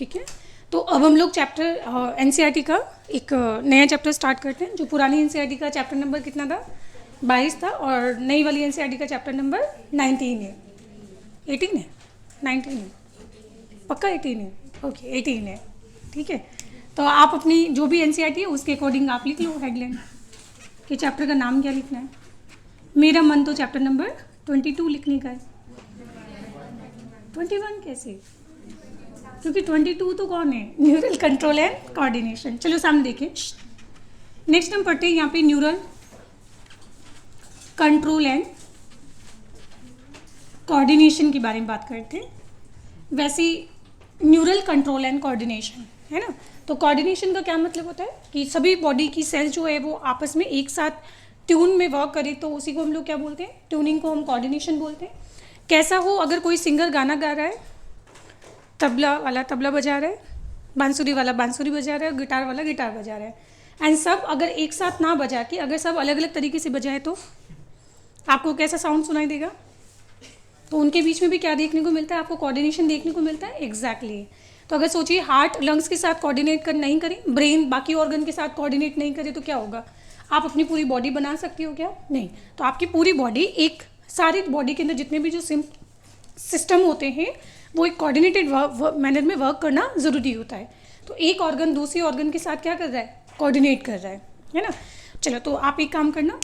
ठीक है, तो अब हम लोग चैप्टर एनसीईआरटी का एक नया चैप्टर स्टार्ट करते हैं। जो पुरानी एनसीईआरटी का चैप्टर नंबर कितना था, 22 था, और नई वाली एनसीईआरटी का चैप्टर नंबर 19 है। 18 है, 19 है, पक्का 18 है, ओके 18 है। ठीक है, तो आप अपनी जो भी एनसीईआरटी है उसके अकॉर्डिंग आप लिख लो हेडलाइन कि चैप्टर का नाम क्या लिखना है। मेरा मन तो चैप्टर नंबर 22 लिखने का है। 21 कैसे, क्योंकि 22 तो कौन है, न्यूरल कंट्रोल एंड कोऑर्डिनेशन। चलो सामने देखें। नेक्स्ट हम पढ़ते हैं यहाँ पे न्यूरल कंट्रोल एंड कोऑर्डिनेशन के बारे में बात करते हैं। वैसे न्यूरल कंट्रोल एंड कोऑर्डिनेशन है ना, तो कोऑर्डिनेशन का क्या मतलब होता है कि सभी बॉडी की सेल्स जो है वो आपस में एक साथ ट्यून में वर्क करे, तो उसी को हम लोग क्या बोलते हैं, ट्यूनिंग को हम कोऑर्डिनेशन बोलते हैं। कैसा हो, अगर कोई सिंगर गाना गा रहा है, तबला वाला तबला बजा रहा है, बांसुरी वाला बांसुरी बजा रहा है, गिटार वाला गिटार बजा रहा है, एंड सब अगर एक साथ ना बजा के अगर सब अलग अलग तरीके से बजाए तो आपको कैसा साउंड सुनाई देगा। तो उनके बीच में भी क्या देखने को मिलता है, आपको कोऑर्डिनेशन देखने को मिलता है। एग्जैक्टली तो अगर सोचिए हार्ट लंग्स के साथ कोऑर्डिनेट कर नहीं करें, ब्रेन बाकी ऑर्गन के साथ कोऑर्डिनेट नहीं करे तो क्या होगा, आप अपनी पूरी बॉडी बना सकती हो क्या, नहीं। तो आपकी पूरी बॉडी, एक सारी बॉडी के अंदर जितने भी जो सिस्टम होते हैं वो एक कोऑर्डिनेटेड मैनर में वर्क करना ज़रूरी होता है। तो एक ऑर्गन दूसरे ऑर्गन के साथ क्या कर रहा है, कोऑर्डिनेट कर रहा है ना। चलो, तो आप एक काम करना,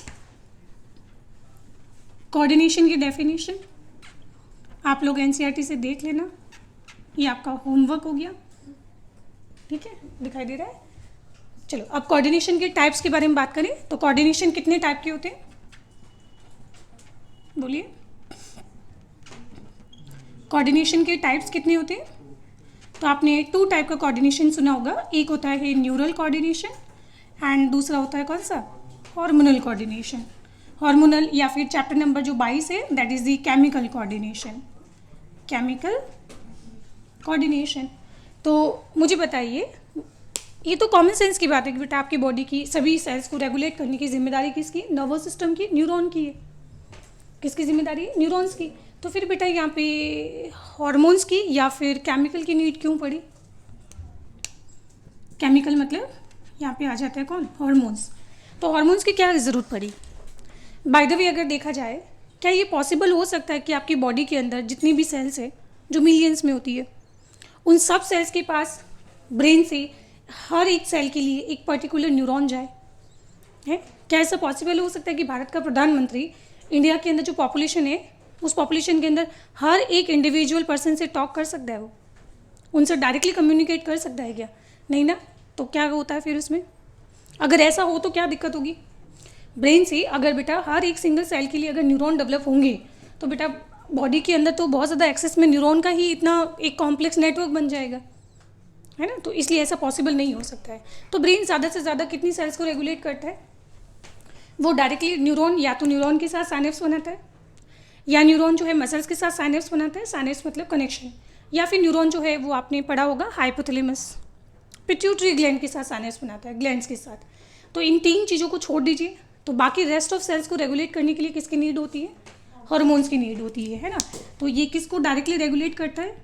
कोऑर्डिनेशन की डेफिनेशन आप लोग एनसीईआरटी से देख लेना, ये आपका होमवर्क हो गया। ठीक है, दिखाई दे रहा है। चलो, अब कोऑर्डिनेशन के टाइप्स के बारे में बात करें तो कोऑर्डिनेशन कितने टाइप के होते हैं, बोलिए। कोऑर्डिनेशन के टाइप्स कितने होते हैं, तो आपने 2 टाइप का कोऑर्डिनेशन सुना होगा। एक होता है न्यूरल कोऑर्डिनेशन एंड दूसरा होता है कौन सा, हार्मोनल कोऑर्डिनेशन। हार्मोनल या फिर चैप्टर नंबर जो 22 है that is the chemical coordination, chemical coordination. तो मुझे बताइए, ये तो कॉमन सेंस की बात है कि बेटा आपकी बॉडी की सभी सेल्स को रेगुलेट करने की जिम्मेदारी किसकी, नर्वस सिस्टम की, न्यूरॉन की है। किसकी जिम्मेदारी है, न्यूरॉन्स की। तो फिर बेटा यहाँ पे हार्मोन्स की या फिर केमिकल की नीड क्यों पड़ी। केमिकल मतलब यहाँ पे आ जाता है कौन, हार्मोन्स। तो हार्मोन्स की क्या ज़रूरत पड़ी। बाय द वे अगर देखा जाए, क्या ये पॉसिबल हो सकता है कि आपकी बॉडी के अंदर जितनी भी सेल्स है जो मिलियंस में होती है, उन सब सेल्स के पास ब्रेन से हर एक सेल के लिए एक पर्टिकुलर न्यूरॉन जाए, है। क्या ऐसा पॉसिबल हो सकता है कि भारत का प्रधानमंत्री इंडिया के अंदर जो पॉपुलेशन है उस पॉपुलेशन के अंदर हर एक इंडिविजुअल पर्सन से टॉक कर सकता है, वो उनसे डायरेक्टली कम्युनिकेट कर सकता है क्या, नहीं ना। तो क्या होता है फिर उसमें, अगर ऐसा हो तो क्या दिक्कत होगी। ब्रेन से अगर बेटा हर एक सिंगल सेल के लिए अगर न्यूरॉन डेवलप होंगे तो बेटा बॉडी के अंदर तो बहुत ज़्यादा एक्सेस में न्यूरॉन का ही इतना एक कॉम्प्लेक्स नेटवर्क बन जाएगा, है ना। तो इसलिए ऐसा पॉसिबल नहीं हो सकता है। तो ब्रेन ज़्यादा से ज़्यादा कितनी सेल्स को रेगुलेट करता है, वो डायरेक्टली न्यूरॉन, या तो न्यूरॉन के साथ साइनेप्स बनाता है, या न्यूरॉन जो है मसल्स के साथ साइनेप्स बनाता है, साइनेप्स मतलब कनेक्शन, या फिर न्यूरॉन जो है वो आपने पढ़ा होगा हाइपोथैलेमस पिट्यूटरी ग्लैंड के साथ साइनेप्स बनाता है, ग्लैंड्स के साथ। तो इन 3 चीज़ों को छोड़ दीजिए, तो बाकी रेस्ट ऑफ सेल्स को रेगुलेट करने के लिए किसकी नीड होती है, हार्मोन्स की नीड होती है ना। तो ये किसको डायरेक्टली रेगुलेट करता है,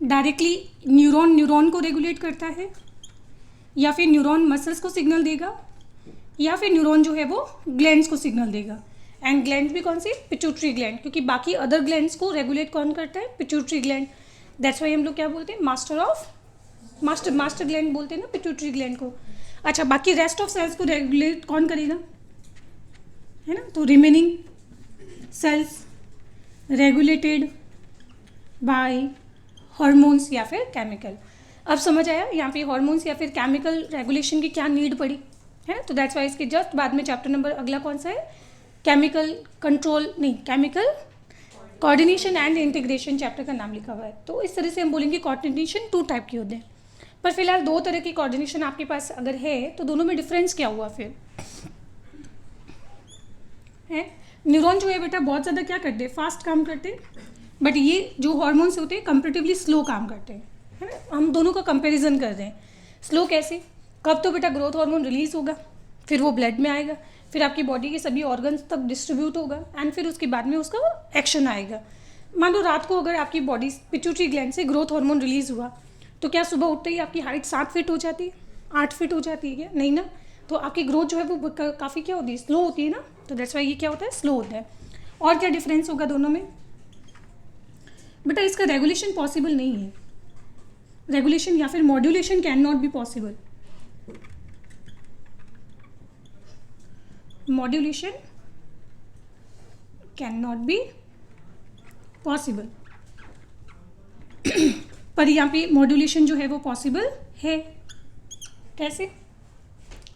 डायरेक्टली न्यूरॉन को रेगुलेट करता है, या फिर न्यूरॉन मसल्स को सिग्नल देगा, या फिर न्यूरॉन जो है वो ग्लैंड्स को सिग्नल देगा। एंड ग्लैंड भी कौन सी, पिट्यूटरी ग्लैंड, क्योंकि बाकी अदर ग्लैंड्स को रेगुलेट कौन करता है, पिट्यूटरी ग्लैंड। दैट्स वाई हम लोग क्या बोलते हैं, मास्टर ग्लैंड बोलते हैं ना पिट्यूटरी ग्लैंड को। अच्छा, बाकी रेस्ट ऑफ सेल्स को रेगुलेट कौन करेगा, है ना। तो remaining cells regulated by hormones या फिर केमिकल। अब समझ आया यहाँ पे हार्मोन्स या फिर केमिकल रेगुलेशन की क्या नीड पड़ी है। तो दैट्स वाई इसके जस्ट बाद में चैप्टर नंबर अगला कौन सा है, केमिकल कंट्रोल, नहीं, chemical coordination and integration chapter का नाम लिखा हुआ है। तो इस तरह से हम बोलेंगे कोऑर्डिनेशन 2 टाइप की होते हैं। पर फिलहाल 2 तरह की कोऑर्डिनेशन आपके पास अगर है तो दोनों में डिफरेंस क्या हुआ फिर है। न्यूरॉन जो है बेटा बहुत ज़्यादा क्या करते हैं, फास्ट काम करते हैं, बट ये जो हार्मोन्स होते हैं कंपेरेटिवली स्लो काम करते हैं, है ना। हम दोनों का कंपैरिजन कर रहे हैं। स्लो कैसे, कब तो बेटा ग्रोथ हार्मोन रिलीज होगा, फिर वो ब्लड में आएगा, फिर आपकी बॉडी के सभी ऑर्गन्स तक डिस्ट्रीब्यूट होगा, एंड फिर उसके बाद में उसका एक्शन आएगा। मान लो रात को अगर आपकी बॉडी पिट्यूटरी ग्लैंड से ग्रोथ हार्मोन रिलीज हुआ, तो क्या सुबह उठते ही आपकी हाइट 7 फीट हो जाती है, 8 फीट हो जाती है क्या? नहीं ना। तो आपकी ग्रोथ जो है वो काफ़ी क्या होती है, स्लो होती है ना। तो दैट्स वाई ये क्या होता है, स्लो होता है। और क्या डिफरेंस होगा दोनों में? बेटा इसका रेगुलेशन पॉसिबल नहीं है। रेगुलेशन या फिर modulation can not be possible. Modulation can not be possible. पर यहाँ पे मॉड्यूलेशन जो है वो पॉसिबल है। कैसे?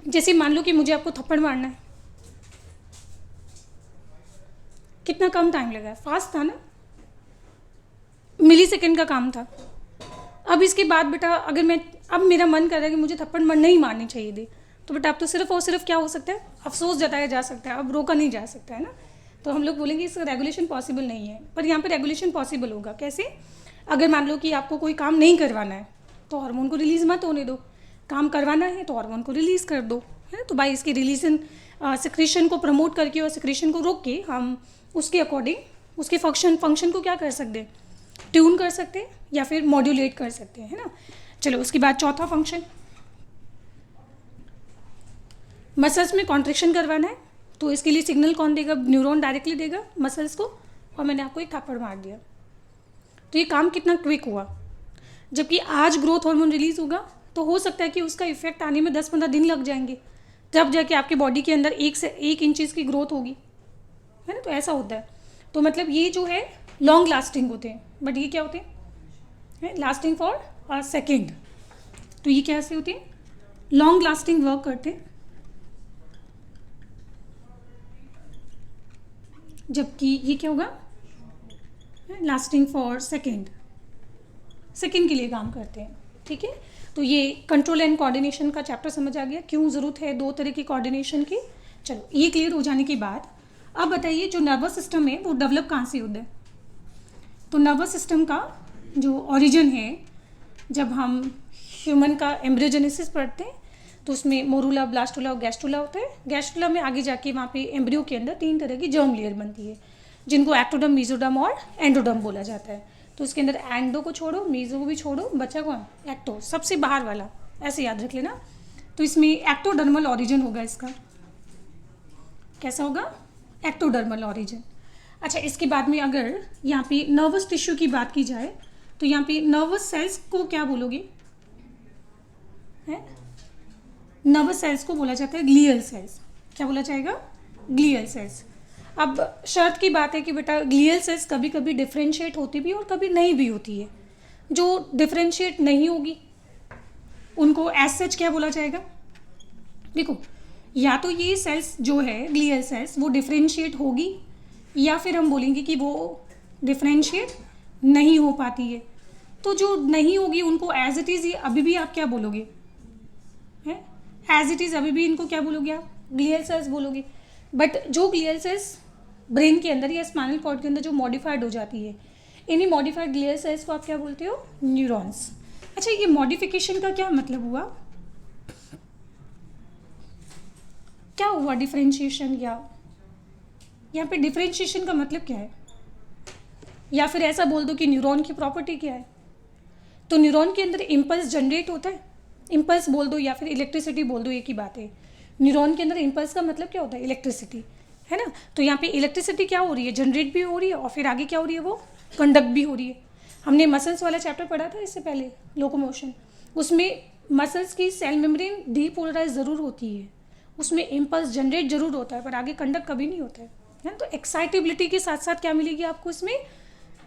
जैसे मान लो कि मुझे आपको थप्पड़ मारना है, कितना कम टाइम लगा है, फास्ट था ना, मिली सेकेंड का काम था। अब इसके बाद बेटा अगर अब मेरा मन कर रहा है कि मुझे थप्पड़ नहीं मारनी चाहिए थी, तो बेटा अब तो सिर्फ और सिर्फ क्या हो सकता है, अफसोस जताया जा सकता है, अब रोका नहीं जा सकता है ना। तो हम लोग बोलेंगे इसका रेगुलेशन पॉसिबल नहीं है। पर यहाँ पे रेगुलेशन पॉसिबल होगा। कैसे? अगर मान लो कि आपको कोई काम नहीं करवाना है तो हार्मोन को रिलीज मत होने दो, काम करवाना है तो हार्मोन को रिलीज़ कर दो, है ना। तो भाई इसके रिलीजन सिक्रेशन को प्रमोट करके और सिक्रेशन को रोक के हम उसके अकॉर्डिंग उसके फंक्शन को क्या कर सकते हैं, ट्यून कर सकते हैं या फिर मॉड्यूलेट कर सकते हैं, है ना। चलो उसके बाद चौथा फंक्शन, मसल्स में कॉन्ट्रैक्शन करवाना है, तो इसके लिए सिग्नल कौन देगा, न्यूरॉन डायरेक्टली देगा मसल्स को, और मैंने आपको एक थप्पड़ मार दिया। तो ये काम कितना क्विक हुआ। जबकि आज ग्रोथ हार्मोन रिलीज होगा तो हो सकता है कि उसका इफेक्ट आने में 10-15 दिन लग जाएंगे, जब जाके आपकी बॉडी के अंदर 1 से 1 इंचेस की ग्रोथ होगी, है ना। तो ऐसा होता है। तो मतलब ये जो है लॉन्ग लास्टिंग होते हैं, बट ये क्या होते हैं, लास्टिंग फॉर अ सेकेंड। तो ये कैसे होते हैं, लॉन्ग लास्टिंग वर्क करते हैं। जबकि ये क्या होगा, लास्टिंग फॉर सेकेंड के लिए काम करते हैं। ठीक है। तो ये कंट्रोल एंड कोऑर्डिनेशन का चैप्टर समझ आ गया, क्यों ज़रूरत है 2 तरह की कोऑर्डिनेशन की। चलो ये क्लियर हो जाने के बाद अब बताइए जो नर्वस सिस्टम है वो डेवलप कहाँ से होता है। तो नर्वस सिस्टम का जो ओरिजिन है, जब हम ह्यूमन का एम्ब्रियोजेनेसिस पढ़ते हैं तो उसमें मोरूला, ब्लास्टुला और गैस्ट्रुला होता है। गैस्ट्रुला में आगे जाके वहाँ पे एम्ब्रियो के अंदर 3 तरह की जर्म लेयर बनती है, जिनको एक्टोडर्म, मेसोडर्म और एंडोडर्म बोला जाता है। तो उसके अंदर एंडो को छोड़ो, मेसो को भी छोड़ो, बचा कौन, एक्टो, सबसे बाहर वाला, ऐसे याद रख लेना। तो इसमें एक्टोडर्मल ऑरिजिन होगा इसका। कैसा होगा, एक्टोडर्मल ऑरिजिन। अच्छा, इसके बाद में अगर यहाँ पे नर्वस टिश्यू की बात की जाए तो यहाँ पे नर्वस सेल्स को क्या बोलोगे, है नर्वस सेल्स को बोला जाता है ग्लियल सेल्स। क्या बोला जाएगा, ग्लियल सेल्स। अब शर्त की बात है कि बेटा ग्लियल सेल्स कभी कभी डिफ्रेंशिएट होती भी और कभी नहीं भी होती है। जो डिफ्रेंशिएट नहीं होगी उनको एज सच क्या बोला जाएगा। देखो, या तो ये सेल्स जो है ग्लियल सेल्स वो डिफ्रेंशिएट होगी, या फिर हम बोलेंगे कि वो डिफ्रेंशिएट नहीं हो पाती है। तो जो नहीं होगी उनको एज इट इज़ ये अभी भी आप क्या बोलोगे, है एज इट इज़ अभी भी इनको क्या बोलोगे आप, ग्लियल सेल्स बोलोगे। बट जो ग्लियल सेल्स ब्रेन के अंदर या स्पाइनल कॉर्ड के अंदर जो मॉडिफाइड हो जाती है, इन्हीं मॉडिफाइड ग्लियल सेल्स को आप क्या बोलते हो, न्यूरॉन्स। अच्छा, ये मॉडिफिकेशन का क्या मतलब हुआ, क्या हुआ डिफरेंशिएशन, या यहाँ पे डिफरेंशिएशन का मतलब क्या है, या फिर ऐसा बोल दो कि न्यूरॉन की प्रॉपर्टी क्या है। तो न्यूरॉन के अंदर इम्पल्स जनरेट होता है, इम्पल्स बोल दो या फिर इलेक्ट्रिसिटी बोल दो, एक ही बात है। न्यूरॉन के अंदर इम्पल्स का मतलब क्या होता है, इलेक्ट्रिसिटी, है ना। तो यहाँ पे इलेक्ट्रिसिटी क्या हो रही है, जनरेट भी हो रही है और फिर आगे क्या हो रही है, वो कंडक्ट भी हो रही है। हमने मसल्स वाला चैप्टर पढ़ा था इससे पहले, लोकोमोशन, उसमें मसल्स की सेल मेम्ब्रेन डीपोलराइज ज़रूर होती है, उसमें इम्पल्स जनरेट जरूर होता है पर आगे कंडक्ट कभी नहीं होता है ना। तो एक्साइटेबिलिटी के साथ साथ क्या मिलेगी आपको इसमें,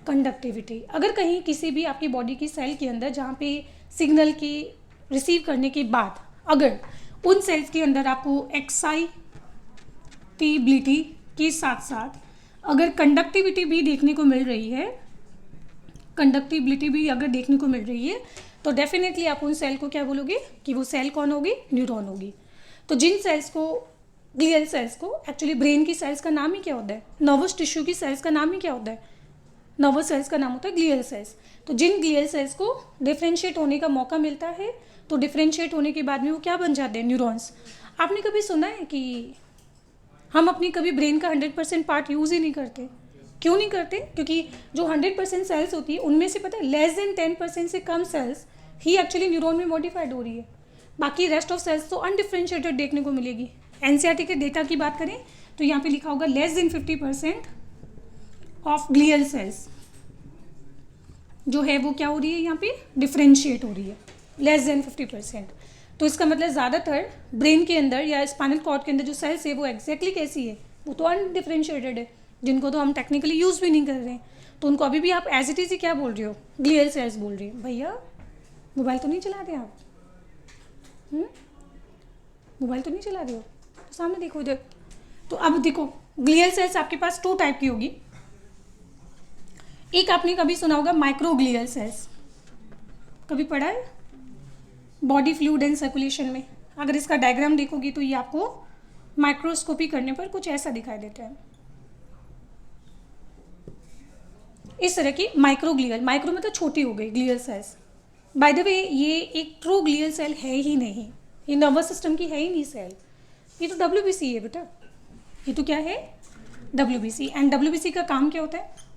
कंडक्टिविटी। अगर कहीं किसी भी आपकी बॉडी की सेल के अंदर जहाँ पे सिग्नल की रिसीव करने के बाद अगर उन सेल्स के अंदर आपको एक्साइटेबिलिटी के साथ साथ अगर कंडक्टिविटी भी देखने को मिल रही है, कंडक्टिविटी भी अगर देखने को मिल रही है, तो डेफिनेटली आप उन सेल को क्या बोलोगे कि वो सेल कौन होगी, न्यूरॉन होगी। तो जिन सेल्स को, ग्लियल सेल्स को, एक्चुअली ब्रेन की सेल्स का नाम ही क्या होता है, नर्वस टिश्यू की सेल्स का नाम ही क्या होता है, नर्वस सेल्स का नाम होता है ग्लियल सेल्स। तो जिन ग्लियल सेल्स को डिफ्रेंशिएट होने का मौका मिलता है, तो डिफ्रेंशिएट होने के बाद में वो क्या बन जाते हैं, न्यूरॉन्स। आपने कभी सुना है कि हम अपनी कभी ब्रेन का 100% पार्ट यूज़ ही नहीं करते, क्यों नहीं करते? क्योंकि जो 100% सेल्स होती है उनमें से पता है लेस देन 10% से कम सेल्स ही एक्चुअली न्यूरॉन में मॉडिफाइड हो रही है, बाकी रेस्ट ऑफ सेल्स तो अनडिफ्रेंशिएटेड देखने को मिलेगी। एनसीईआरटी के डेटा की बात करें तो यहाँ पे लिखा होगा less than 50% of glial cells जो है वो क्या हो रही है, यहाँ पे डिफ्रेंशिएट हो रही है, लेस देन 50%। तो इसका मतलब ज़्यादातर ब्रेन के अंदर या स्पाइनल कॉर्ड के अंदर जो सेल्स है वो एग्जैक्टली कैसी है, वो तो अनडिफ्रेंशिएटेड है, जिनको तो हम टेक्निकली यूज़ भी नहीं कर रहे हैं। तो उनको अभी भी आप एज इट इज़ ही क्या बोल रहे हो, ग्लियल सेल्स बोल रहे हो। भैया मोबाइल तो नहीं चला रहे आप? मोबाइल तो नहीं चला रहे हो? तो सामने देखो इधर। तो अब देखो ग्लियल सेल्स आपके पास 2 टाइप की होगी। एक आपने कभी सुना होगा माइक्रोग्लियल सेल्स, कभी पढ़ा है बॉडी फ्लूइड एंड सर्कुलेशन में? अगर इसका डायग्राम देखोगी तो ये आपको माइक्रोस्कोपी करने पर कुछ ऐसा दिखाई देता है, इस तरह की माइक्रोग्लियल, माइक्रो मतलब छोटी हो गई glial cells. By the way ये एक ट्रू ग्लियल सेल है ही नहीं, ये नर्वस सिस्टम की है ही नहीं सेल, ये तो डब्ल्यूबीसी है बेटा, ये तो क्या है डब्ल्यूबीसी। एंड डब्ल्यूबीसी का काम क्या होता है,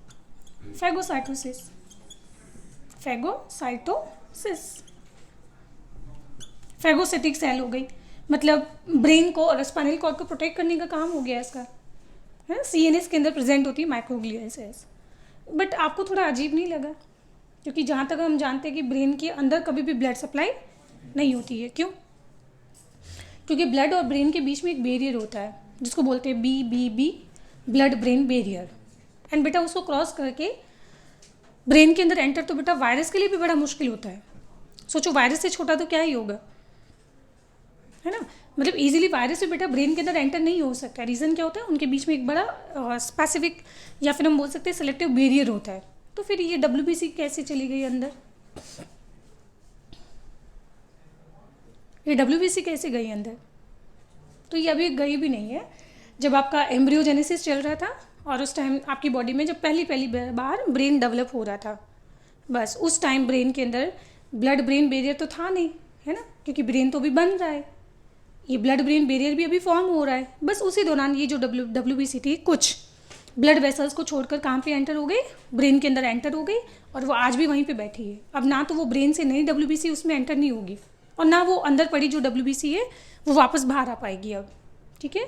फैगोसाइटोसिस, फैगोसाइटोसिस, फैगोसिटिक सेल हो गई, मतलब ब्रेन को और स्पाइनल कॉर्ड को प्रोटेक्ट करने का काम हो गया इसका, है। सीएनएस के अंदर प्रेजेंट होती है माइक्रोग्लियल सेल्स। बट आपको थोड़ा अजीब नहीं लगा? क्योंकि जहाँ तक हम जानते हैं कि ब्रेन के अंदर कभी भी ब्लड सप्लाई नहीं होती है। क्यों? क्योंकि ब्लड और ब्रेन के बीच में एक बैरियर होता है जिसको बोलते हैं BBB, blood brain barrier. And बेटा उसको क्रॉस करके ब्रेन के अंदर एंटर तो बेटा वायरस के लिए भी बड़ा मुश्किल होता है। सोचो वायरस से छोटा तो क्या ही होगा, है ना। मतलब इजीली वायरस से बेटा ब्रेन के अंदर एंटर नहीं हो सकता। रीज़न क्या होता है, उनके बीच में एक बड़ा स्पेसिफिक या फिर हम बोल सकते हैं सेलेक्टिव बैरियर होता है। तो फिर ये डब्ल्यूबीसी कैसे चली गई अंदर, ये डब्ल्यूबीसी कैसे गई अंदर? तो ये अभी गई भी नहीं है। जब आपका एम्ब्रियोजेनेसिस चल रहा था और उस टाइम आपकी बॉडी में जब पहली बार ब्रेन डेवलप हो रहा था, बस उस टाइम ब्रेन के अंदर ब्लड ब्रेन बैरियर तो था नहीं, है ना, क्योंकि ब्रेन तो अभी बन रहा है, ये ब्लड ब्रेन बैरियर भी अभी फॉर्म हो रहा है। बस उसी दौरान ये जो डब्ल्यूबीसी थी कुछ ब्लड वेसल्स को छोड़कर कहाँ पे एंटर हो गई, ब्रेन के अंदर एंटर हो गई, और वो आज भी वहीं पे बैठी है। अब ना तो वो ब्रेन से नई डब्ल्यूबीसी उसमें एंटर नहीं होगी, और ना वो अंदर पड़ी जो डब्ल्यूबीसी है वो वापस बाहर आ पाएगी अब। ठीक है,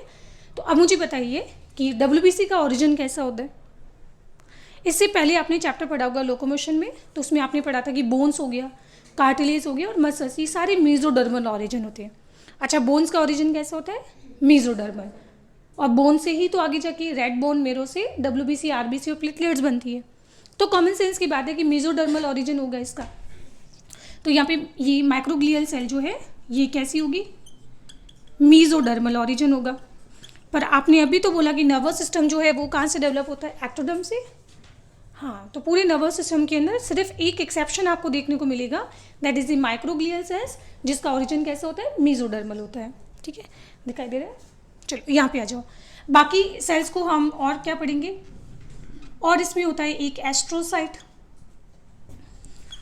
तो अब मुझे बताइए कि डब्ल्यूबीसी का ओरिजिन कैसा होता है। इससे पहले आपने चैप्टर पढ़ा होगा लोकोमोशन में, तो उसमें आपने पढ़ा था कि बोन्स हो गया, कार्टिलेज हो गया और मसल्स, ये सारे मेसोडर्मल ओरिजिन होते हैं। अच्छा, बोन्स का ओरिजिन कैसा होता है, मेसोडर्मल, और बोन से ही तो आगे जाके रेड बोन मेरो से डब्ल्यूबीसी, आरबीसी और प्लेटलेट्स बनती है। तो कॉमन सेंस की बात है कि मेसोडर्मल ओरिजिन होगा इसका। तो यहाँ पे ये माइक्रोग्लियल सेल जो है ये कैसी होगी, मेसोडर्मल ओरिजिन होगा। पर आपने अभी तो बोला कि नर्वस सिस्टम जो है वो कहाँ से डेवलप होता है, एक्टोडर्म से। हाँ, तो पूरे नर्वस सिस्टम के अंदर सिर्फ एक एक्सेप्शन आपको देखने को मिलेगा, that is the microglial cells, जिसका ओरिजिन कैसा होता है, मेसोडर्मल होता है। ठीक है, दिखाई दे रहा है। चलो यहाँ पे आ जाओ, बाकी सेल्स को हम और क्या पढ़ेंगे। और इसमें होता है एक एस्ट्रोसाइट,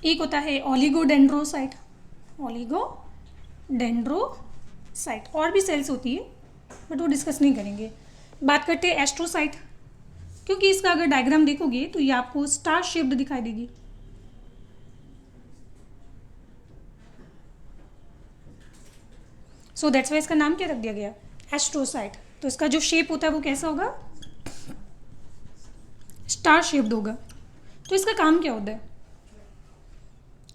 एक होता है ओलिगोडेंड्रोसाइट, ओलिगोडेंड्रोसाइट, और भी सेल्स होती है बट वो डिस्कस नहीं करेंगे। बात करते हैं एस्ट्रोसाइट, क्योंकि इसका अगर डायग्राम देखोगे तो ये आपको स्टार शेप्ड दिखाई देगी। सो दैट्स वाई इसका नाम क्या रख दिया गया, एस्ट्रोसाइट। तो इसका जो शेप होता है वो कैसा होगा, स्टार शेप्ड होगा। तो इसका काम क्या होता है,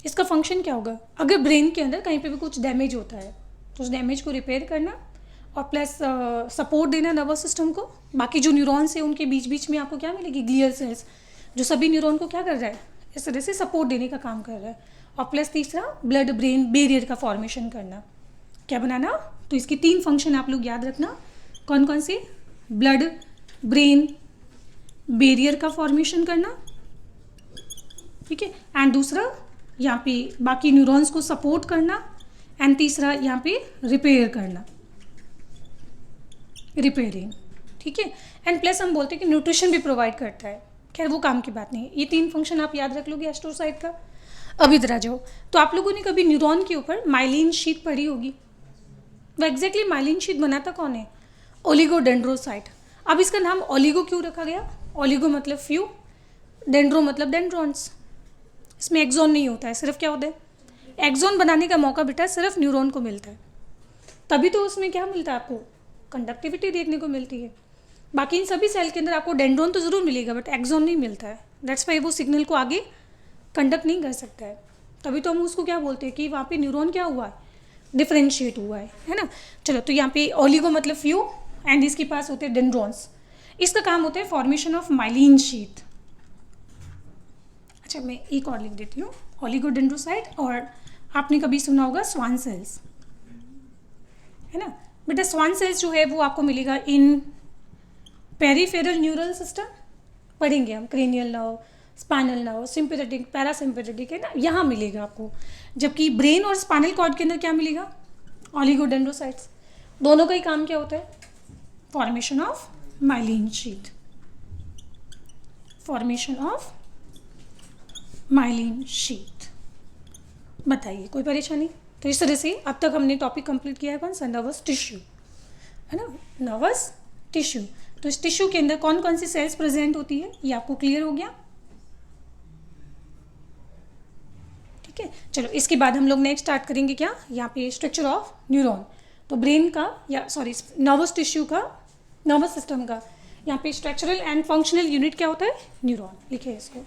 इसका फंक्शन क्या होगा। अगर ब्रेन के अंदर कहीं पे भी कुछ डैमेज होता है तो उस डैमेज को रिपेयर करना और प्लस सपोर्ट देना नर्वस सिस्टम को। बाकी जो न्यूरॉन्स है उनके बीच बीच में आपको क्या मिलेगी, ग्लियल सेल्स, जो सभी न्यूरॉन को क्या कर रहा है, इस तरह से सपोर्ट देने का काम कर रहा है। और प्लस तीसरा ब्लड ब्रेन बैरियर का फॉर्मेशन करना, क्या बनाना। तो इसके 3 फंक्शन आप लोग याद रखना, कौन कौन से, ब्लड ब्रेन बैरियर का फॉर्मेशन करना, ठीक है, एंड दूसरा यहाँ पे बाकी न्यूरॉन्स को सपोर्ट करना, एंड तीसरा यहाँ पे रिपेयर करना, रिपेयरिंग। ठीक है, एंड प्लस हम बोलते हैं कि न्यूट्रिशन भी प्रोवाइड करता है। खैर वो काम की बात नहीं है, ये 3 फंक्शन आप याद रख लोगे एस्ट्रोसाइट का। अब इधर आ जाओ, तो आप लोगों ने कभी न्यूरॉन के ऊपर माइलिन शीट पढ़ी होगी। वो एग्जैक्टली माइलिन शीट बनाता कौन है, ओलिगोडेंड्रोसाइट। अब इसका नाम ओलिगो क्यों रखा गया, ओलिगो मतलब फ्यू, डेंड्रो मतलब डेंड्रॉन्स। इसमें एक्सॉन नहीं होता है, सिर्फ क्या होता है, एक्सॉन बनाने का मौका बेटा सिर्फ न्यूरॉन को मिलता है, तभी तो उसमें क्या मिलता है आपको, कंडक्टिविटी देखने को मिलती है। बाकी इन सभी सेल के अंदर आपको डेंड्रॉन तो ज़रूर मिलेगा बट एक्सॉन नहीं मिलता है, दैट्स वाई वो सिग्नल को आगे कंडक्ट नहीं कर सकता है। तभी तो हम उसको क्या बोलते हैं कि वहाँ पे न्यूरॉन क्या हुआ है, डिफ्रेंशिएट हुआ है ना। चलो, तो यहाँ पे ओलिगो मतलब फ्यू एंड इसके पास होते हैं डेंड्रॉन्स। इसका काम होता है फॉर्मेशन ऑफ माइलिन शीथ। अच्छा, मैं एक और लिख देती हूँ, ओलिगोडेंड्रोसाइट, और आपने कभी सुना होगा स्वान सेल्स, है ना बेटा। स्वान सेल्स जो है वो आपको मिलेगा इन पेरिफेरल न्यूरल सिस्टम, पढ़ेंगे हम, cranial nerve, spinal nerve, sympathetic, parasympathetic, है ना, यहाँ मिलेगा आपको। जबकि ब्रेन और स्पाइनल कॉर्ड के अंदर क्या मिलेगा, ओलिगोडेंड्रोसाइट्स। दोनों का ही काम क्या होता है, formation of myelin sheath, formation of myelin sheath. बताइए कोई परेशानी। तो इस तरह से अब तक हमने टॉपिक कंप्लीट किया है, कौन सा, नर्वस टिश्यू, है ना, नर्वस टिश्यू। तो इस टिश्यू के अंदर कौन कौन सी सेल्स प्रेजेंट होती है, ये आपको क्लियर हो गया। ठीक है, चलो इसके बाद हम लोग नेक्स्ट स्टार्ट करेंगे क्या, यहाँ पे स्ट्रक्चर ऑफ न्यूरॉन। तो ब्रेन का, या सॉरी नर्वस टिश्यू का, नर्वस सिस्टम का, यहाँ पे स्ट्रक्चरल एंड फंक्शनल यूनिट क्या होता है, न्यूरॉन। लिखिए इसको।